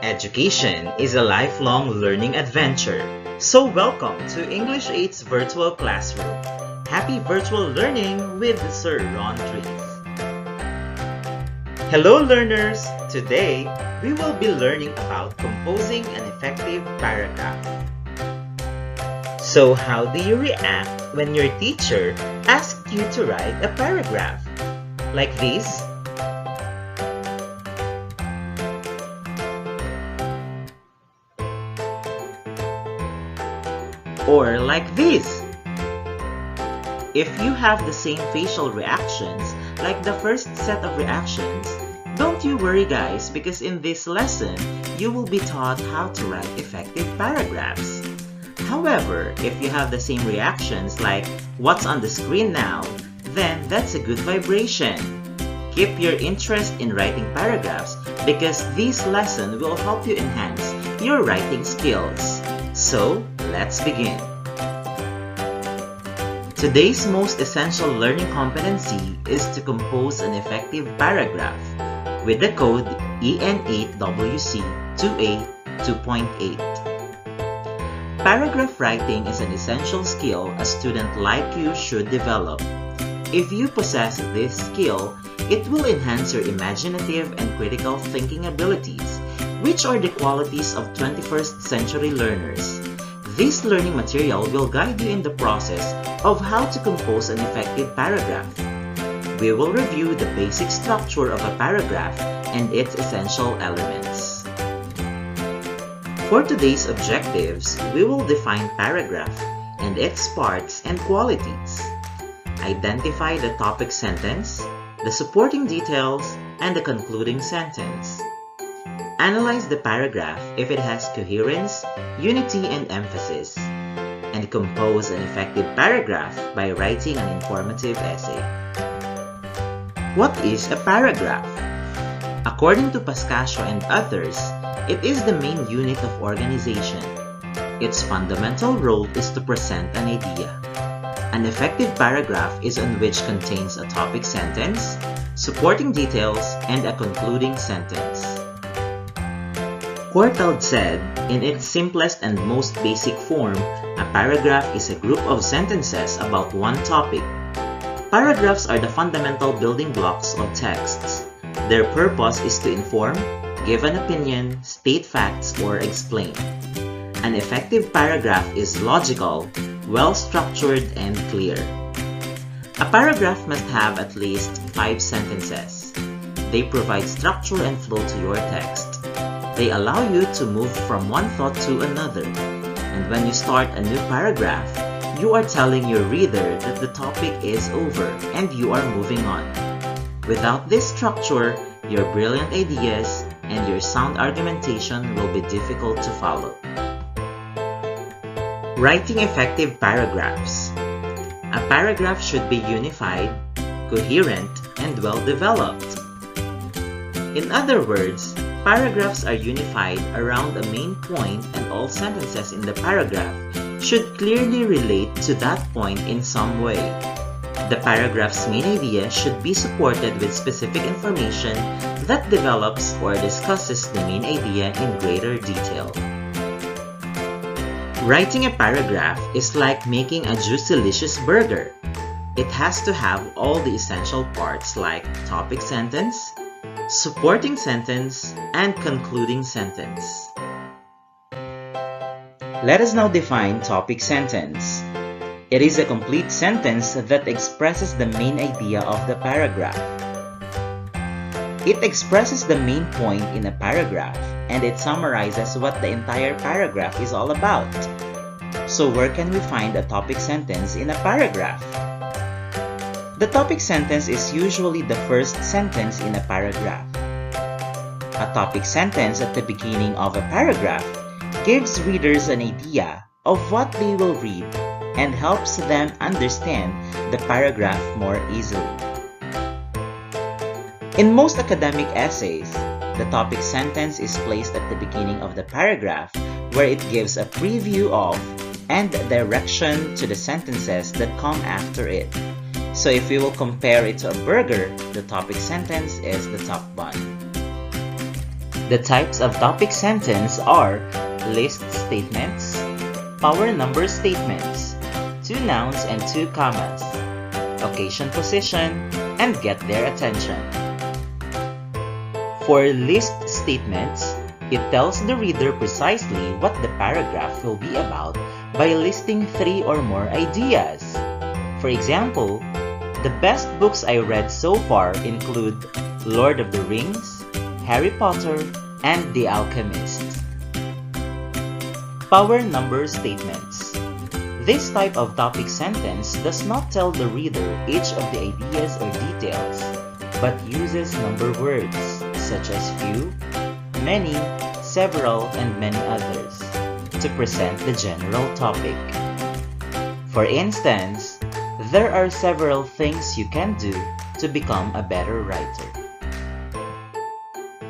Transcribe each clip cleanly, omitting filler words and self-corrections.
Education is a lifelong learning adventure. So welcome to English 8's virtual classroom. Happy virtual learning with Sir Ron Trees. Hello learners! Today, we will be learning about composing an effective paragraph. So how do you react when your teacher asks you to write a paragraph? Like this? Or like this? If you have the same facial reactions like the first set of reactions, don't you worry guys, because in this lesson, you will be taught how to write effective paragraphs. However, if you have the same reactions like what's on the screen now, then that's a good vibration. Keep your interest in writing paragraphs because this lesson will help you enhance your writing skills. So, let's begin. Today's most essential learning competency is to compose an effective paragraph with the code EN8WC2A2.8. Paragraph writing is an essential skill a student like you should develop. If you possess this skill, it will enhance your imaginative and critical thinking abilities, which are the qualities of 21st century learners. This learning material will guide you in the process of how to compose an effective paragraph. We will review the basic structure of a paragraph and its essential elements. For today's objectives, we will define paragraph and its parts and qualities. Identify the topic sentence, the supporting details, and the concluding sentence. Analyze the paragraph if it has coherence, unity, and emphasis. And compose an effective paragraph by writing an informative essay. What is a paragraph? According to Pascasio and others, it is the main unit of organization. Its fundamental role is to present an idea. An effective paragraph is one which contains a topic sentence, supporting details, and a concluding sentence. Courtauld said, in its simplest and most basic form, a paragraph is a group of sentences about one topic. Paragraphs are the fundamental building blocks of texts. Their purpose is to inform, give an opinion, state facts, or explain. An effective paragraph is logical, well-structured, and clear. A paragraph must have at least 5 sentences. They provide structure and flow to your text. They allow you to move from one thought to another. And when you start a new paragraph, you are telling your reader that the topic is over and you are moving on. Without this structure, your brilliant ideas and your sound argumentation will be difficult to follow. Writing effective paragraphs. A paragraph should be unified, coherent, and well-developed. In other words, paragraphs are unified around a main point and all sentences in the paragraph should clearly relate to that point in some way. The paragraph's main idea should be supported with specific information that develops or discusses the main idea in greater detail. Writing a paragraph is like making a juicy-licious burger. It has to have all the essential parts like topic sentence, supporting sentence, and concluding sentence. Let us now define topic sentence. It is a complete sentence that expresses the main idea of the paragraph. It expresses the main point in a paragraph, and it summarizes what the entire paragraph is all about. So where can we find a topic sentence in a paragraph? The topic sentence is usually the first sentence in a paragraph. A topic sentence at the beginning of a paragraph gives readers an idea of what they will read and helps them understand the paragraph more easily. In most academic essays, the topic sentence is placed at the beginning of the paragraph where it gives a preview of and direction to the sentences that come after it. So if we will compare it to a burger, the topic sentence is the top bun. The types of topic sentence are list statements, power number statements, 2 nouns and 2 commas, occasion position, and get their attention. For list statements, it tells the reader precisely what the paragraph will be about by listing 3 or more ideas. For example, the best books I read so far include Lord of the Rings, Harry Potter, and The Alchemist. Power number statements. This type of topic sentence does not tell the reader each of the ideas or details, but uses number words such as few, many, several, and many others to present the general topic. For instance, there are several things you can do to become a better writer.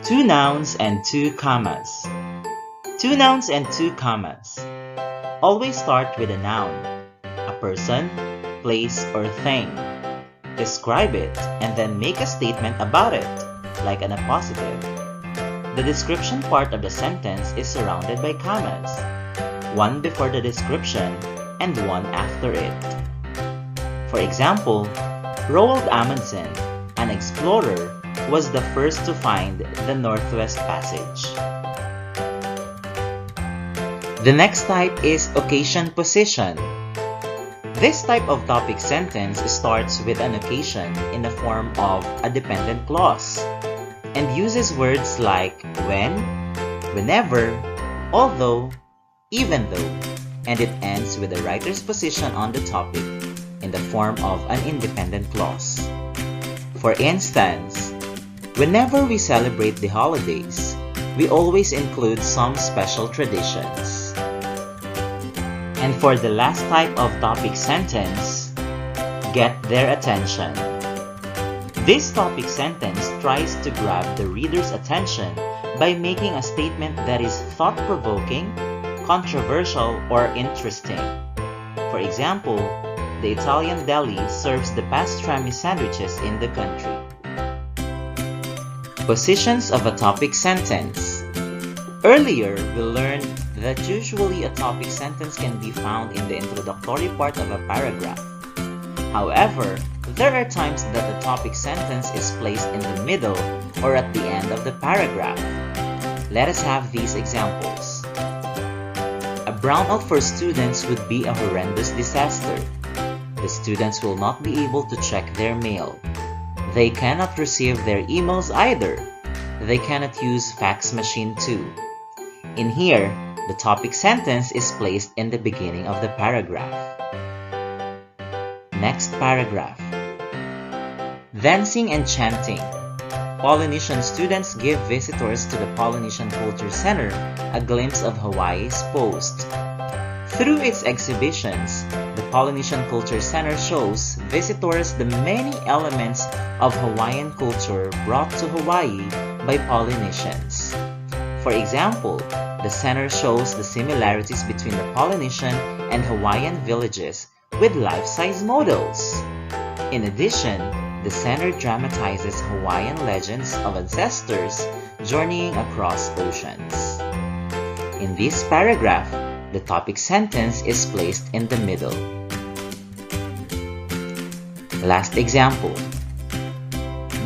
2 nouns and 2 commas. 2 nouns and 2 commas. Always start with a noun, a person, place, or thing. Describe it and then make a statement about it, like an appositive. The description part of the sentence is surrounded by commas, one before the description and one after it. For example, Roald Amundsen, an explorer, was the first to find the Northwest Passage. The next type is occasion position. This type of topic sentence starts with an occasion in the form of a dependent clause and uses words like when, whenever, although, even though, and it ends with the writer's position on the topic in the form of an independent clause. For instance, whenever we celebrate the holidays, we always include some special traditions. And for the last type of topic sentence, get their attention. This topic sentence tries to grab the reader's attention by making a statement that is thought-provoking, controversial, or interesting. For example, the Italian deli serves the pastrami sandwiches in the country. Positions of a topic sentence. Earlier, we learned that usually a topic sentence can be found in the introductory part of a paragraph. However, there are times that the topic sentence is placed in the middle or at the end of the paragraph. Let us have these examples. A brownout for students would be a horrendous disaster. The students will not be able to check their mail. They cannot receive their emails either. They cannot use fax machine too. In here, the topic sentence is placed in the beginning of the paragraph. Next paragraph. Dancing and chanting. Polynesian students give visitors to the Polynesian Culture Center a glimpse of Hawaii's post. Through its exhibitions, the Polynesian Culture Center shows visitors the many elements of Hawaiian culture brought to Hawaii by Polynesians. For example, the center shows the similarities between the Polynesian and Hawaiian villages with life-size models. In addition, the center dramatizes Hawaiian legends of ancestors journeying across oceans. In this paragraph, the topic sentence is placed in the middle. Last example.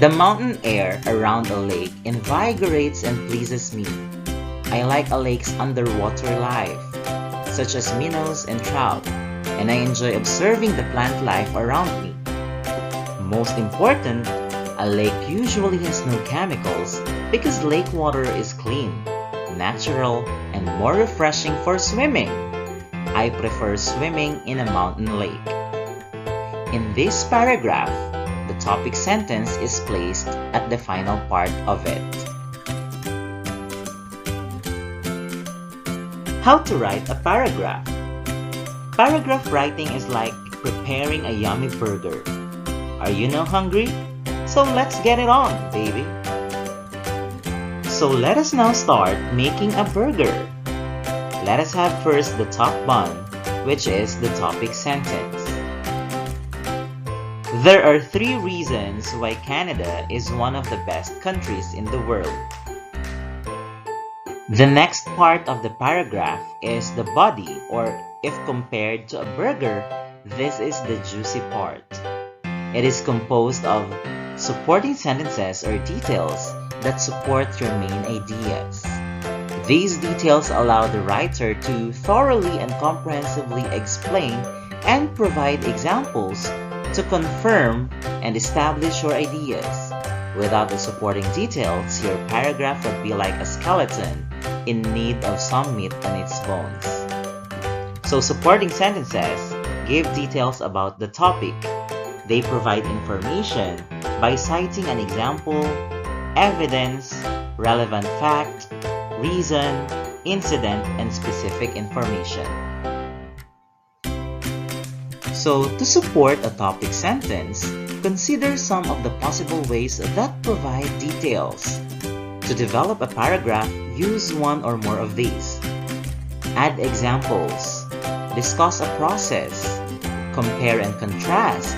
The mountain air around a lake invigorates and pleases me. I like a lake's underwater life, such as minnows and trout, and I enjoy observing the plant life around me. Most important, a lake usually has no chemicals because lake water is clean, natural, and more refreshing for swimming. I prefer swimming in a mountain lake. In this paragraph, the topic sentence is placed at the final part of it. How to write a paragraph. Paragraph writing is like preparing a yummy burger. Are you now hungry? So let's get it on, baby. So let us now start making a burger. Let us have first the top bun, which is the topic sentence. There are 3 reasons why Canada is one of the best countries in the world. The next part of the paragraph is the body, or if compared to a burger, this is the juicy part. It is composed of supporting sentences or details that support your main ideas. These details allow the writer to thoroughly and comprehensively explain and provide examples to confirm and establish your ideas. Without the supporting details, your paragraph would be like a skeleton in need of some meat on its bones. So supporting sentences give details about the topic. They provide information by citing an example, evidence, relevant fact, reason, incident, and specific information. So, to support a topic sentence, consider some of the possible ways that provide details. To develop a paragraph, use one or more of these. Add examples. Discuss a process. Compare and contrast.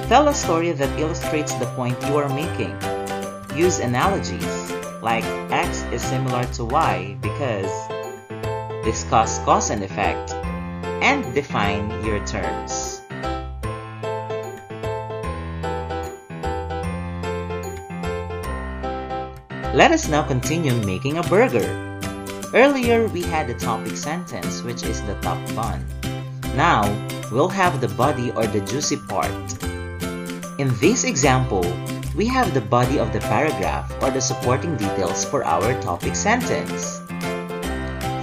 Tell a story that illustrates the point you are making. Use analogies, like X is similar to Y because. Discuss cause and effect. And define your terms. Let us now continue making a burger. Earlier, we had the topic sentence, which is the top bun. Now, we'll have the body or the juicy part. In this example, we have the body of the paragraph or the supporting details for our topic sentence.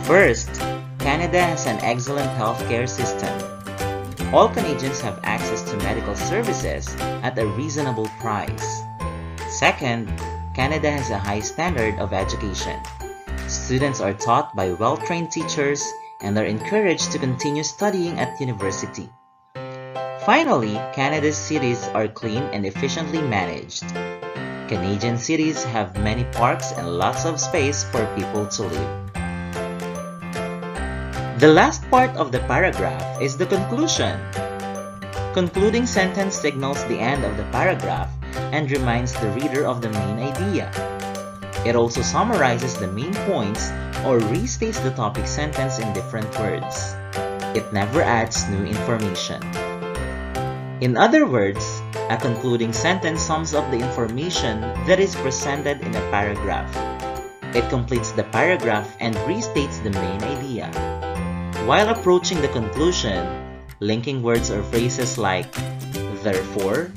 First, Canada has an excellent healthcare system. All Canadians have access to medical services at a reasonable price. Second, Canada has a high standard of education. Students are taught by well-trained teachers and are encouraged to continue studying at university. Finally, Canada's cities are clean and efficiently managed. Canadian cities have many parks and lots of space for people to live. The last part of the paragraph is the conclusion. Concluding sentence signals the end of the paragraph and reminds the reader of the main idea. It also summarizes the main points or restates the topic sentence in different words. It never adds new information. In other words, a concluding sentence sums up the information that is presented in a paragraph. It completes the paragraph and restates the main idea. While approaching the conclusion, linking words or phrases like therefore,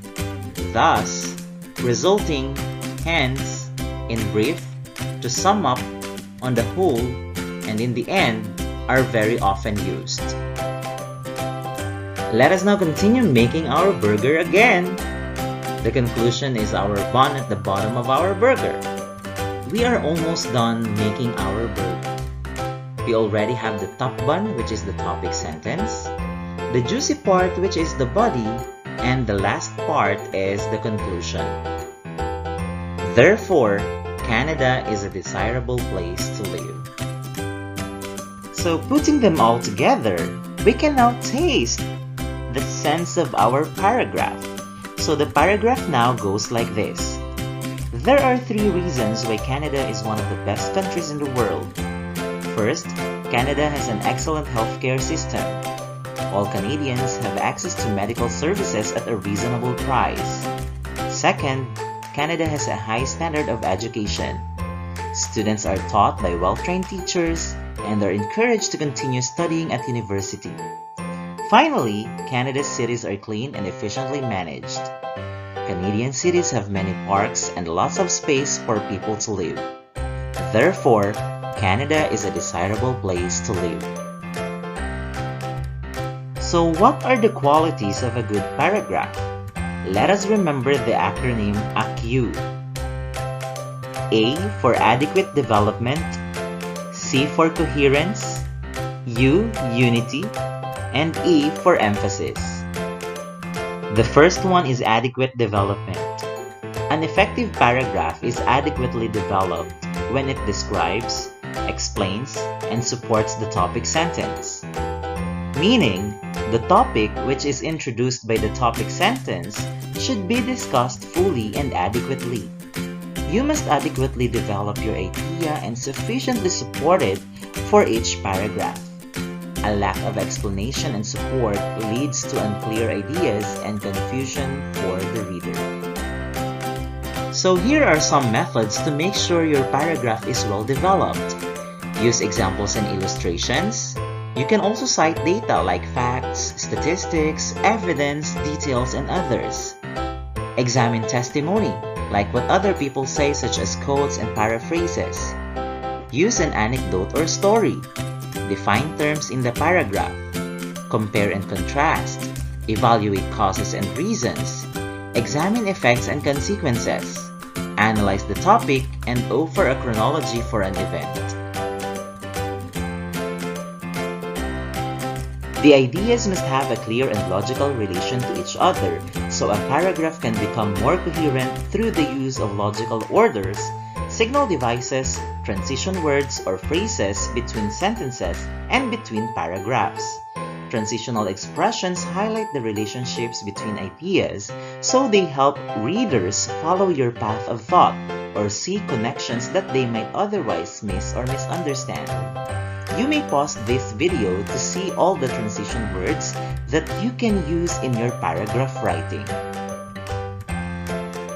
thus, resulting, hence, in brief, to sum up, on the whole, and in the end are very often used. Let us now continue making our burger again. The conclusion is our bun at the bottom of our burger. We are almost done making our burger. We already have the top bun, which is the topic sentence, the juicy part, which is the body, and the last part is the conclusion. Therefore, Canada is a desirable place to live. So putting them all together, we can now taste the sense of our paragraph. So the paragraph now goes like this. There are 3 reasons why Canada is one of the best countries in the world. First, Canada has an excellent healthcare system. All Canadians have access to medical services at a reasonable price. Second, Canada has a high standard of education. Students are taught by well-trained teachers and are encouraged to continue studying at university. Finally, Canada's cities are clean and efficiently managed. Canadian cities have many parks and lots of space for people to live. Therefore, Canada is a desirable place to live. So what are the qualities of a good paragraph? Let us remember the acronym ACU. A for adequate development, C for coherence, U, unity, and E for emphasis. The first one is adequate development. An effective paragraph is adequately developed when it describes, explains, and supports the topic sentence. Meaning, the topic which is introduced by the topic sentence should be discussed fully and adequately. You must adequately develop your idea and sufficiently support it for each paragraph. A lack of explanation and support leads to unclear ideas and confusion for the reader. So here are some methods to make sure your paragraph is well developed. Use examples and illustrations. You can also cite data like facts, statistics, evidence, details, and others. Examine testimony, like what other people say, such as quotes and paraphrases. Use an anecdote or story. Define terms in the paragraph. Compare and contrast. Evaluate causes and reasons. Examine effects and consequences. Analyze the topic and offer a chronology for an event. The ideas must have a clear and logical relation to each other, so a paragraph can become more coherent through the use of logical orders, signal devices, transition words or phrases between sentences and between paragraphs. Transitional expressions highlight the relationships between ideas, so they help readers follow your path of thought or see connections that they might otherwise miss or misunderstand. You may pause this video to see all the transition words that you can use in your paragraph writing.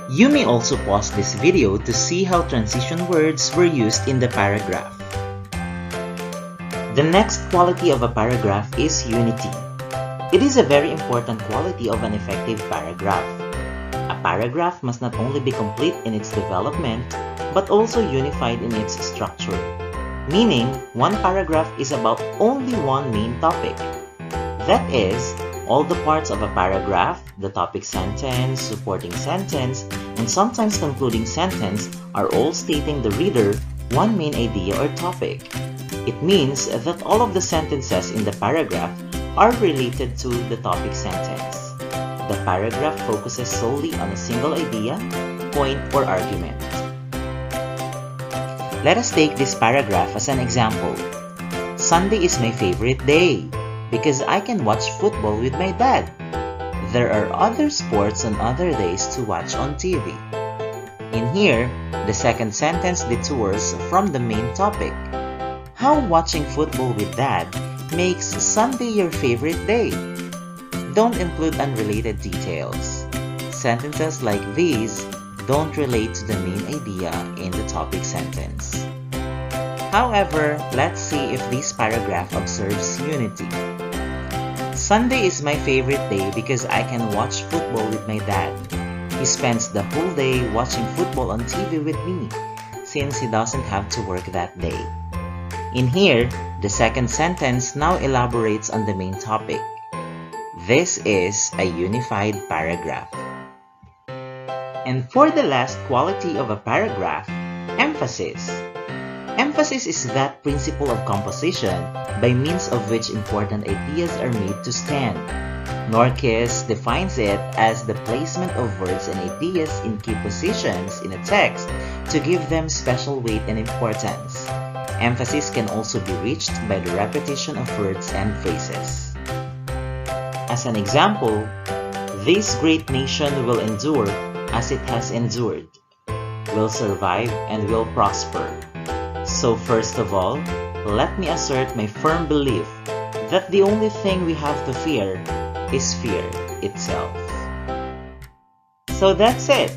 You may also pause this video to see how transition words were used in the paragraph. The next quality of a paragraph is unity. It is a very important quality of an effective paragraph. A paragraph must not only be complete in its development, but also unified in its structure. Meaning, one paragraph is about only one main topic. That is, all the parts of a paragraph, the topic sentence, supporting sentence, and sometimes concluding sentence are all stating the reader one main idea or topic. It means that all of the sentences in the paragraph are related to the topic sentence. The paragraph focuses solely on a single idea, point, or argument. Let us take this paragraph as an example. Sunday is my favorite day because I can watch football with my dad. There are other sports on other days to watch on TV. In here, the second sentence detours from the main topic. How watching football with dad makes Sunday your favorite day. Don't include unrelated details. Sentences like these don't relate to the main idea in the topic sentence. However, let's see if this paragraph observes unity. Sunday is my favorite day because I can watch football with my dad. He spends the whole day watching football on TV with me, since he doesn't have to work that day. In here, the second sentence now elaborates on the main topic. This is a unified paragraph. And for the last quality of a paragraph, emphasis. Emphasis is that principle of composition by means of which important ideas are made to stand. Norquist defines it as the placement of words and ideas in key positions in a text to give them special weight and importance. Emphasis can also be reached by the repetition of words and phrases. As an example, this great nation will endure as it has endured, will survive and will prosper. So first of all, let me assert my firm belief that the only thing we have to fear is fear itself. So that's it.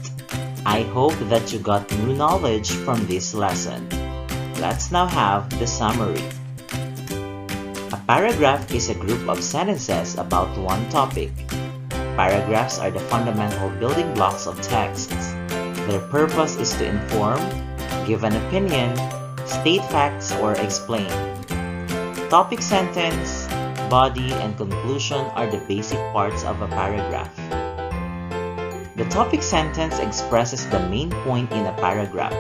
I hope that you got new knowledge from this lesson. Let's now have the summary. A paragraph is a group of sentences about one topic. Paragraphs are the fundamental building blocks of texts. Their purpose is to inform, give an opinion, state facts, or explain. Topic sentence, body, and conclusion are the basic parts of a paragraph. The topic sentence expresses the main point in a paragraph.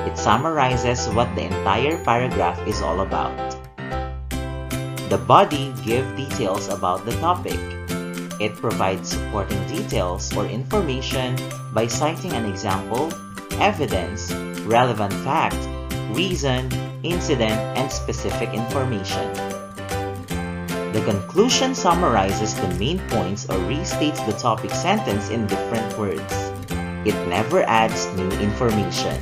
It summarizes what the entire paragraph is all about. The body gives details about the topic. It provides supporting details or information by citing an example, evidence, relevant fact, reason, incident, and specific information. The conclusion summarizes the main points or restates the topic sentence in different words. It never adds new information.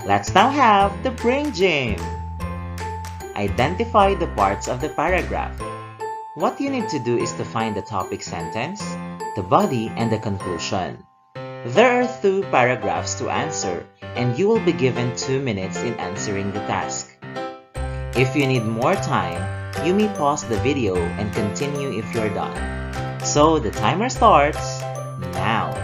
Let's now have the brain gym. Identify the parts of the paragraph. What you need to do is to find the topic sentence, the body, and the conclusion. There are 2 paragraphs to answer, and you will be given 2 minutes in answering the task. If you need more time, you may pause the video and continue if you're done. So the timer starts now.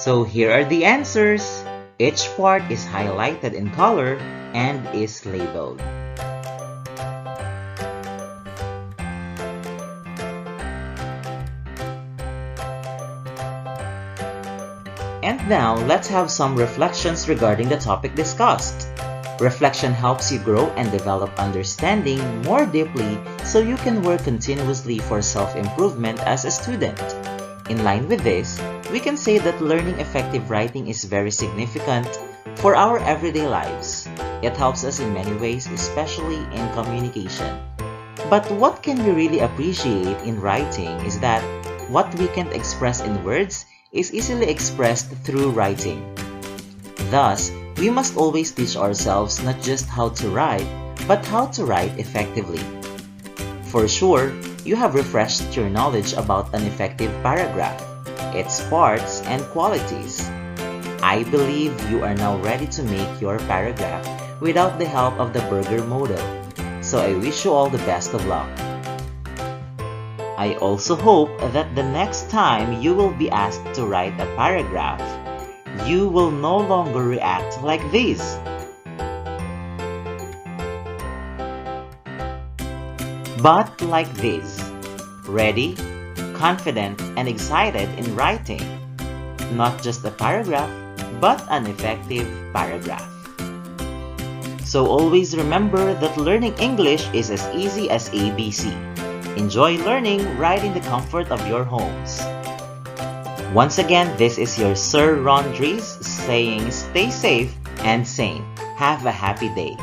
So here are the answers. Each part is highlighted in color and is labeled. And now, let's have some reflections regarding the topic discussed. Reflection helps you grow and develop understanding more deeply so you can work continuously for self-improvement as a student. In line with this, we can say that learning effective writing is very significant for our everyday lives. It helps us in many ways, especially in communication. But what can we really appreciate in writing is that what we can't express in words is easily expressed through writing. Thus, we must always teach ourselves not just how to write, but how to write effectively. For sure, you have refreshed your knowledge about an effective paragraph, its parts and qualities. I believe you are now ready to make your paragraph without the help of the burger model. So I wish you all the best of luck. I also hope that the next time you will be asked to write a paragraph, you will no longer react like this. But like this, ready, confident, and excited in writing. Not just a paragraph, but an effective paragraph. So always remember that learning English is as easy as ABC. Enjoy learning right in the comfort of your homes. Once again, this is your Sir Ron Dries saying stay safe and sane. Have a happy day.